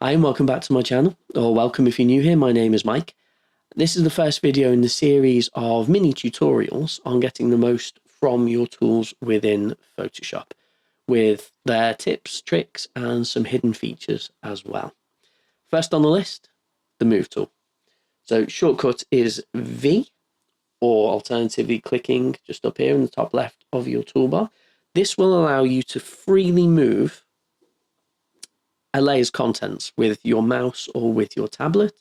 Hi and welcome back to my channel, or welcome if you're new here. My name is Mike. This is the first video in the series of mini tutorials on getting the most from your tools within Photoshop, with their tips, tricks, and some hidden features as well. First on the list, the Move tool. So shortcut is V, or alternatively clicking just up here in the top left of your toolbar. This will allow you to freely move a layer's contents with your mouse or with your tablet,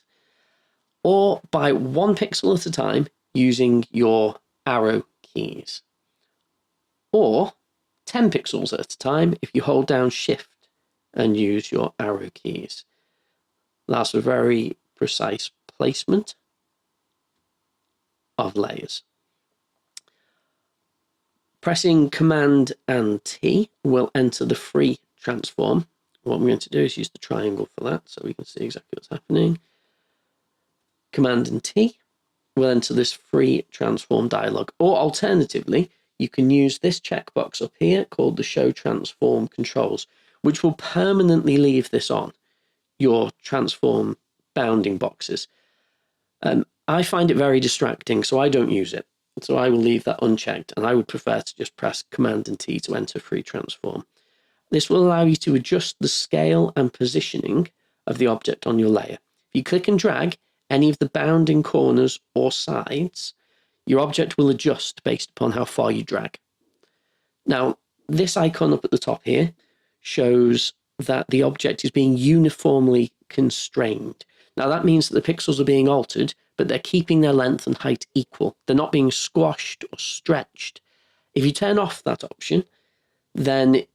or by one pixel at a time using your arrow keys, or 10 pixels at a time if you hold down Shift and use your arrow keys. That's a very precise placement of layers. Pressing Command and T will enter the free transform. What we're going to do is use the triangle for that so we can see exactly what's happening. Command and T will enter this free transform dialog, or alternatively, you can use this checkbox up here called the Show Transform Controls, which will permanently leave this on your transform bounding boxes. I find it very distracting, so I don't use it. So I will leave that unchecked, and I would prefer to just press Command and T to enter free transform. This will allow you to adjust the scale and positioning of the object on your layer. If you click and drag any of the bounding corners or sides, your object will adjust based upon how far you drag. Now, this icon up at the top here shows that the object is being uniformly constrained. Now, that means that the pixels are being altered, but they're keeping their length and height equal. They're not being squashed or stretched. If you turn off that option, then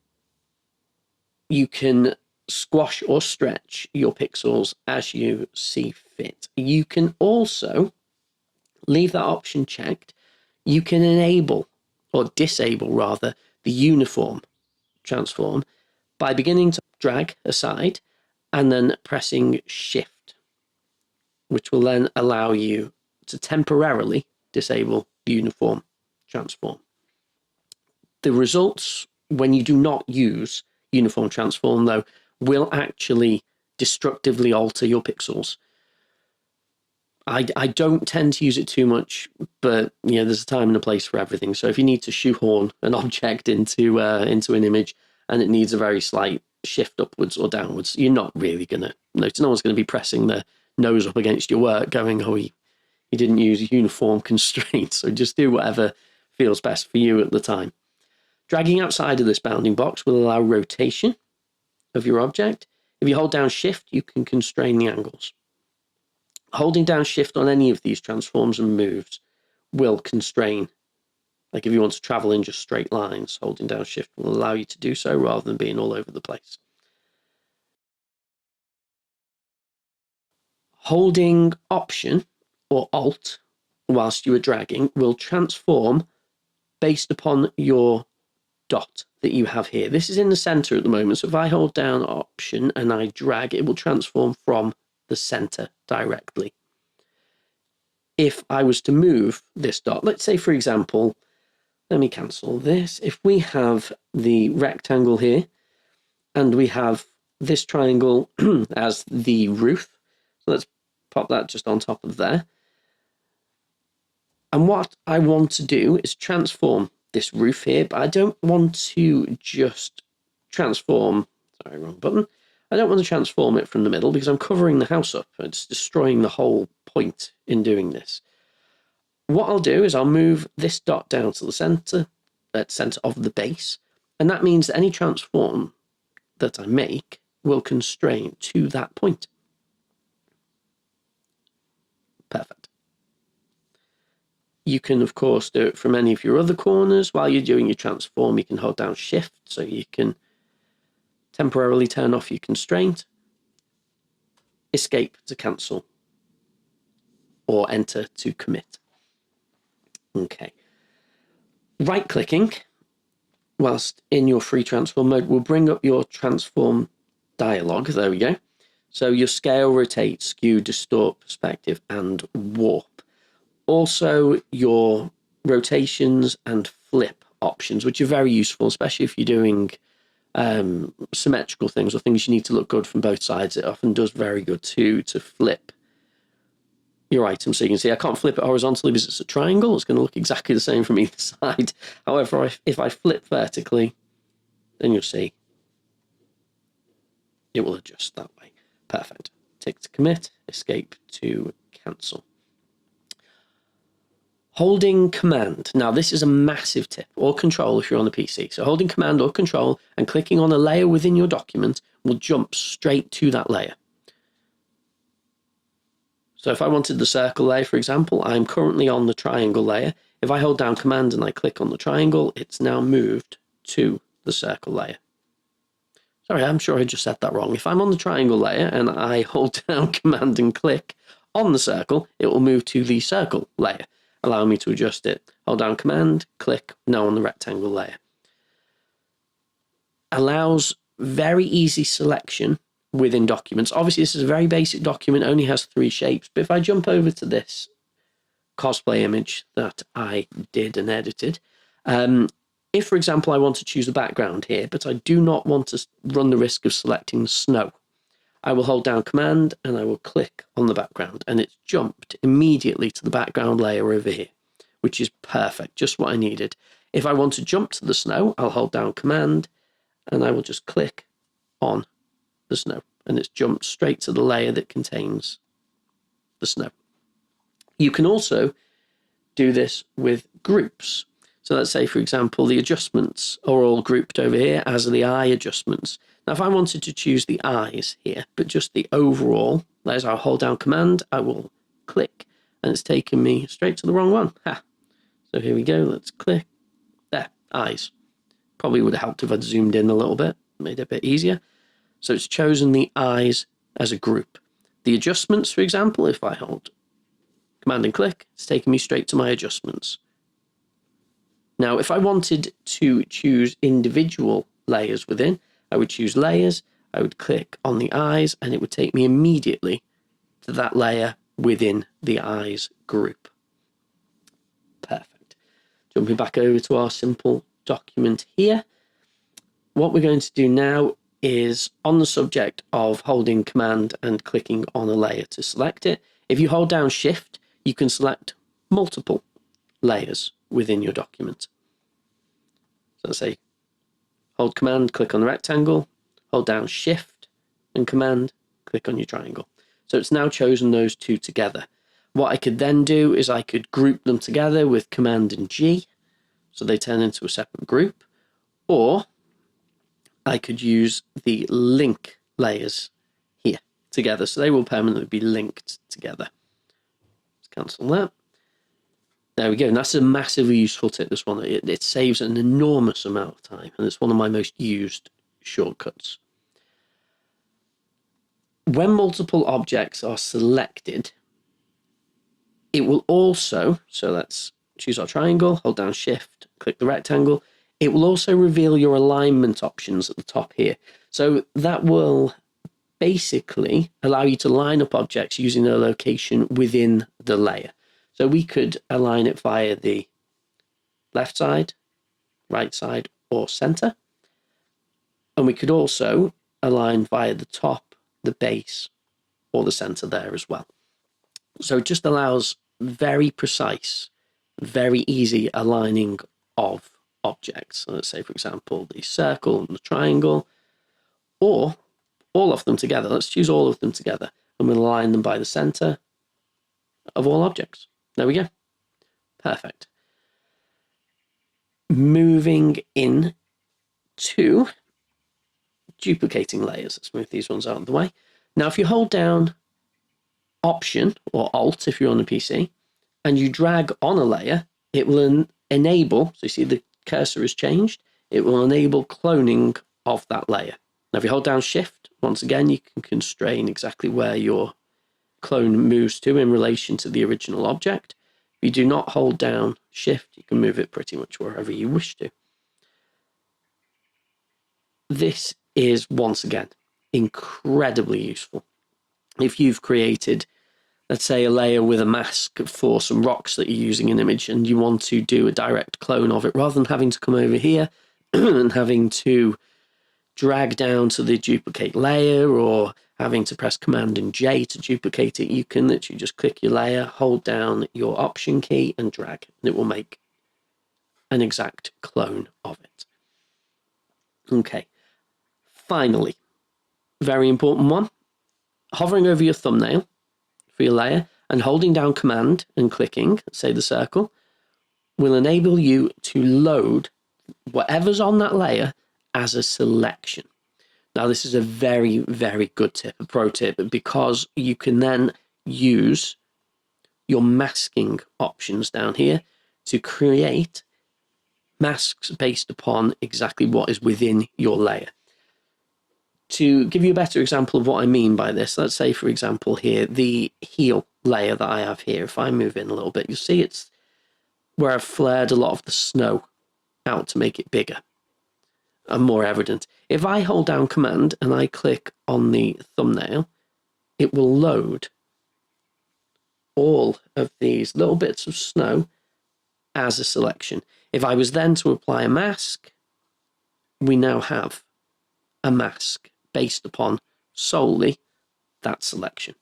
you can squash or stretch your pixels as you see fit. You can also leave that option checked. You can enable, or disable rather, the uniform transform by beginning to drag aside and then pressing Shift, which will then allow you to temporarily disable uniform transform. The results when you do not use uniform transform, though, will actually destructively alter your pixels. I don't tend to use it too much, but there's a time and a place for everything. So if you need to shoehorn an object into an image and it needs a very slight shift upwards or downwards, you're not really going to notice. No one's going to be pressing their nose up against your work going, oh, he didn't use uniform constraints. So just do whatever feels best for you at the time. Dragging outside of this bounding box will allow rotation of your object. If you hold down Shift, you can constrain the angles. Holding down Shift on any of these transforms and moves will constrain. Like if you want to travel in just straight lines, holding down Shift will allow you to do so rather than being all over the place. Holding Option or Alt whilst you are dragging will transform based upon your dot that you have here. This is in the center at the moment, so if I hold down Option and I drag, it will transform from the center directly. If I was to move this dot, let's say for example, let me cancel this. If we have the rectangle here and we have this triangle as the roof, so let's pop that just on top of there. And what I want to do is transform this roof here, but I don't want to just transform, sorry, wrong button. I don't want to transform it from the middle because I'm covering the house up. It's destroying the whole point in doing this. What I'll do is I'll move this dot down to the center of the base, and that means that any transform that I make will constrain to that point. Perfect. You can, of course, do it from any of your other corners. While you're doing your transform, you can hold down Shift, so you can temporarily turn off your constraint, Escape to cancel, or Enter to commit. Okay. Right-clicking, whilst in your free transform mode, will bring up your transform dialog. There we go. So your scale, rotate, skew, distort, perspective, and warp. Also, your rotations and flip options, which are very useful, especially if you're doing symmetrical things or things you need to look good from both sides, it often does very good to flip your item. So you can see I can't flip it horizontally because it's a triangle. It's going to look exactly the same from either side. However, if I flip vertically, then you'll see it will adjust that way. Perfect. Tick to commit, escape to cancel. Holding command. Now this is a massive tip, or control if you're on the PC. So holding command or control and clicking on a layer within your document will jump straight to that layer. So if I wanted the circle layer, for example, I'm currently on the triangle layer. If I hold down command and I click on the triangle, it's now moved to the circle layer. Sorry, I'm sure I just said that wrong. If I'm on the triangle layer and I hold down command and click on the circle, it will move to the circle layer, allowing me to adjust it. Hold down command, click, now on the rectangle layer. Allows very easy selection within documents. Obviously, this is a very basic document, only has 3 shapes. But if I jump over to this cosplay image that I did and edited, if, for example, I want to choose a background here, but I do not want to run the risk of selecting snow, I will hold down command and I will click on the background, and it's jumped immediately to the background layer over here, which is perfect, just what I needed. If I want to jump to the snow, I'll hold down command and I will just click on the snow, and it's jumped straight to the layer that contains the snow. You can also do this with groups. So let's say, for example, the adjustments are all grouped over here, as are the eye adjustments. Now, if I wanted to choose the eyes here, but just the overall, there's our hold down command, I will click, and it's taken me straight to the wrong one. Ha! So here we go, let's click. There, eyes. Probably would have helped if I'd zoomed in a little bit, made it a bit easier. So it's chosen the eyes as a group. The adjustments, for example, if I hold command and click, it's taken me straight to my adjustments. Now, if I wanted to choose individual layers within, I would choose layers, I would click on the eyes, and it would take me immediately to that layer within the eyes group. Perfect. Jumping back over to our simple document here. What we're going to do now is, on the subject of holding command and clicking on a layer to select it, if you hold down shift, you can select multiple layers within your document. So let's say hold command, click on the rectangle, hold down shift and command, click on your triangle. So it's now chosen those 2 together. What I could then do is I could group them together with command and G, so they turn into a separate group, or I could use the link layers here together, so they will permanently be linked together. Let's cancel that. There we go, and that's a massively useful tip, this one. It saves an enormous amount of time, and it's one of my most used shortcuts. When multiple objects are selected, it will also, so let's choose our triangle, hold down shift, click the rectangle, it will also reveal your alignment options at the top here. So that will basically allow you to line up objects using their location within the layer. So we could align it via the left side, right side, or center. And we could also align via the top, the base, or the center there as well. So it just allows very precise, very easy aligning of objects. So let's say, for example, the circle and the triangle, or all of them together. Let's choose all of them together, and we'll align them by the center of all objects. There we go. Perfect. Moving in to duplicating layers. Let's move these ones out of the way. Now, if you hold down Option or Alt if you're on a PC, and you drag on a layer, it will enable, so you see the cursor has changed, it will enable cloning of that layer. Now, if you hold down Shift, once again, you can constrain exactly where your clone moves to in relation to the original object. If you do not hold down Shift, you can move it pretty much wherever you wish to. This is, once again, incredibly useful. If you've created, let's say, a layer with a mask for some rocks that you're using an image, and you want to do a direct clone of it, rather than having to come over here and having to drag down to the duplicate layer or having to press Command and J to duplicate it, you can literally just click your layer, hold down your Option key and drag, and it will make an exact clone of it. Okay, finally, very important one, hovering over your thumbnail for your layer and holding down Command and clicking, say the circle, will enable you to load whatever's on that layer as a selection. Now, this is a very, very good tip, a pro tip, because you can then use your masking options down here to create masks based upon exactly what is within your layer. To give you a better example of what I mean by this, let's say, for example, here, the heel layer that I have here, if I move in a little bit, you'll see it's where I've flared a lot of the snow out to make it bigger and more evident. If I hold down Command and I click on the thumbnail, it will load all of these little bits of snow as a selection. If I was then to apply a mask, we now have a mask based upon solely that selection.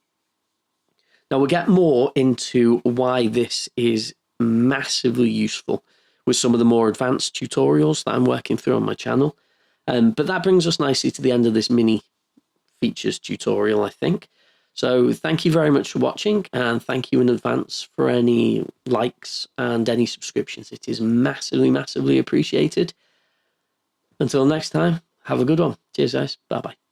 Now we'll get more into why this is massively useful with some of the more advanced tutorials that I'm working through on my channel. But that brings us nicely to the end of this mini features tutorial, I think. So thank you very much for watching, and thank you in advance for any likes and any subscriptions. It is massively, massively appreciated. Until next time, have a good one. Cheers, guys. Bye-bye.